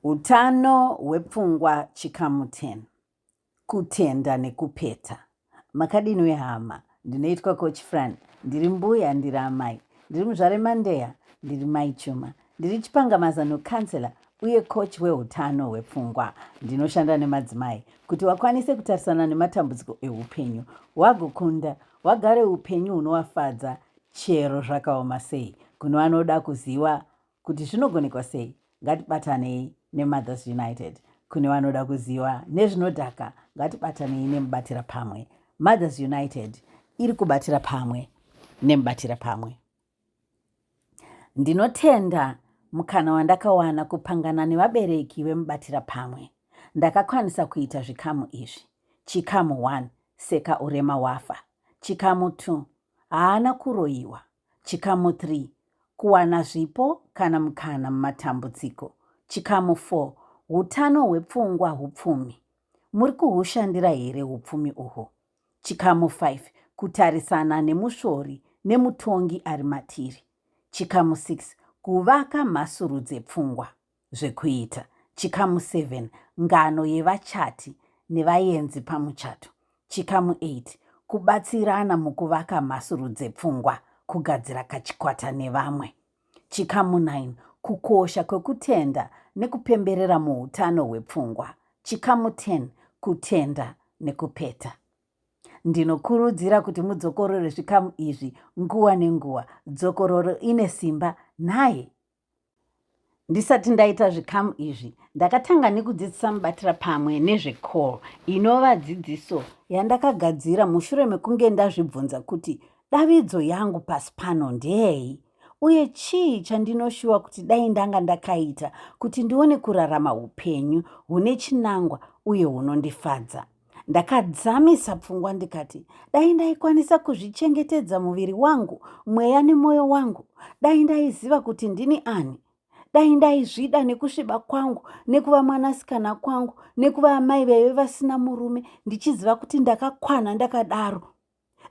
Hutano hwepfungwa chikamu 10. Kutenda nekupeta. Makadini hama. Ndinoitwa Coach Fran. Ndiri mbuya, ndiri amai. Ndiri muzvare Mandeya, ndiri mai Chuma. Ndiri chipangamazano kansela uye coach wehutano hwepfungwa. Ndinoshanda nemadzimai kuti wakwanise kutarisana nematambudziko eupenyu, wagokunda, wagare upenyu hunovafadza chero zvakaoma sei. Kuno vanoda kuziva kuti zvinogonekwa sei, ngatibatanei neMothers United. Kune vanoda kuziva nezvinodhaka, ngatibatanei nemubatira pamwe. Mothers United iri kubatira pamwe nemubatira pamwe. Ndinotenda mukana wandakawana kupangana nevabereki vemubatira pamwe. Ndakakwanisa kuita zvikamu izvi. Chikamu 1, seka urema wafa. Chikamu 2, haana kuroyiwa. Chikamu 3, kuwana zvipo kana mukana mumatambudziko. Chikamu 4, hutano hwepfungwa hupfumi. Muri kuhushandira here hupfumi uhwo? Chikamu 5, kutarisana nemusvori nemutongi ari matiri. Chikamu 6, kuvaka mhasuru dzepfungwa zvekuita. Chikamu 7, ngano yevachati nevaenzi pamuchato. Chikamu 8, kubatsirana mukuvaka mhasuru dzepfungwa, kugadzira kachikwata nevamwe. Chikamu 9, kukosha kwekutenda nekupemberera muhutano hwepfungwa. Chikamu 10, kutenda nekupeta. Ndinokurudzira kuti mudzokorore zvikamu izvi nguva nenguva. Dzokororo ine simba naye. Ndisati ndaita zvikamu izvi, ndakatanga nekudzidzisa mubatira pamwe nezvecall, inova dzidziso yandakagadzira mushure mekunge ndazvibvunza kuti davidzo yangu pasi pano ndei, uye chii chandinoshuva kuti dai ndanga ndakaita kuti ndione kurarama upenyu hune chinangwa uye hunondifadza. Ndakadzamisa pfungwa ndikati, dai ndaikwanisa kuzvichengetedza muviri wangu, mweya nemwoyo wangu, dai ndaiziva kuti ndini ani, dai ndaizvida nekusviba kwangu, nekuva mwanasikana kwangu, nekuva amai vaive vasina murume, ndichiziva kuti ndakakwana ndakadaro.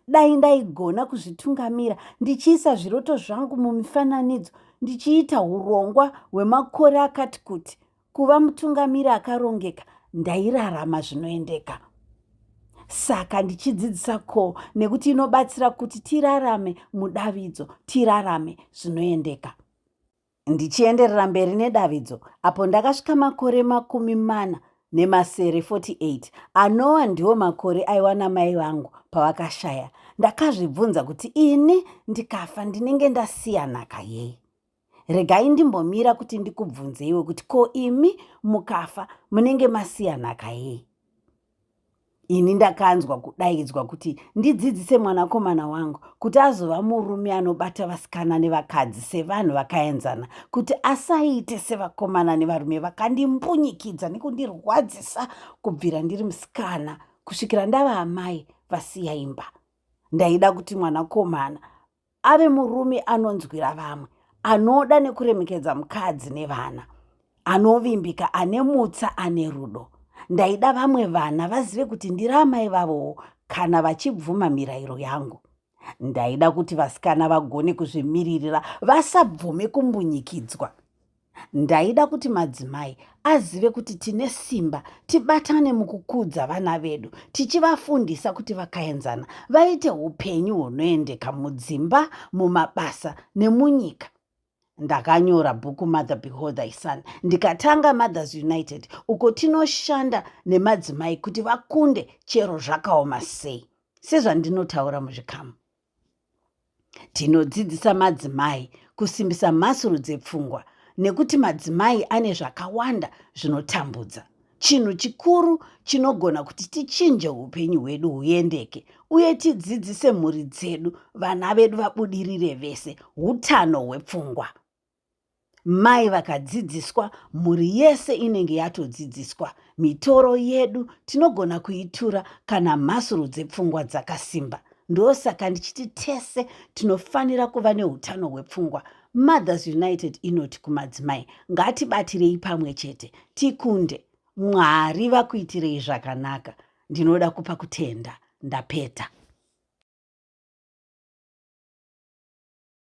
Dai ndaigona kuzvitungamira, ndichiisa zviroto zvangu mumifananidzo, ndichiita urongwa hwemakore akati kuti, kuva mutungamiri akarongeka, ndairarama zvinoendeka. Saka ndichidzidzisa ko nekuti inobatsira kuti tirarame mudavidzo, tirarame zvinoendeka. Ndichienderera mberi nedavidzo, apo ndakasvika makore 48, anova ndiwo makore aiwana mai vangu pavakashaya. Ndakazvibvunza kuti ini ndikafa ndinenge ndasiya nhaka yei. Regai ndimbomira kuti ndikubvunzeiwe kuti ko imi mukafa munenge masiya nhaka yei. Ini ndakanzwa kudaidzwa kuti ndidzidzise mwanakomana wangu kuti azova murume anobata vasikana nevakadzi sevanhu vakaenzana, kuti asaite sevakomana nevarume vakandimbunyikidza nekundirwadzisa kubvira ndiri musikana kusvikira ndava amai vasiya imba. Ndaida kuti mwanakomana ave murume anonzwira vamwe, anoda nekuremekedza mukadzi nevana, anovimbika, ane mutsa, ane rudo. Ndaida vamwe vana vazive kuti ndiri amai vavowo kana vachibvuma mirayiro yangu. Ndaida kuti vasikana vagone kuzvimiririra, vasabvume kumbunyikidzwa. Ndaida kuti madzimai azive kuti tine simba, tibatane mukukudza vana vedu, tichivafundisa kuti vakaenzana vaite upenyu hunoendeka mudzimba, mumabasa nemunyika. Ndakanyora bhuku Mother Behold Thy Son, ndikatanga Mothers United, uko tinoshanda nemadzimai kuti vakunde chero zvakaoma sei. Sezvandinotaura muzvikamu, tinodzidzisa madzimai kusimbisa mhasuru dzepfungwa, nekuti madzimai ane zvakawanda zvinotambudza. Chinhu chikuru chinogona kuti tichinje upenyu hwedu huendeke, uye tidzidzise mhuri dzedu, vana vedu vabudirire vese, hutano hwepfungwa. Mai vakadzidziswa, mhuri yese inenge yatodzidziswa. Mitoro yedu tinogona kuitura kana mhasuru dzepfungwa dzakasimba. Ndosaka ndichiti tese tinofanira kuva nehutano hwepfungwa. Mothers United inoti kumadzimai, ngatibatirei pamwe chete, tikunde. Mwari vakuitirei zvakanaka. Ndinoda kupa kutenda. Ndapeta.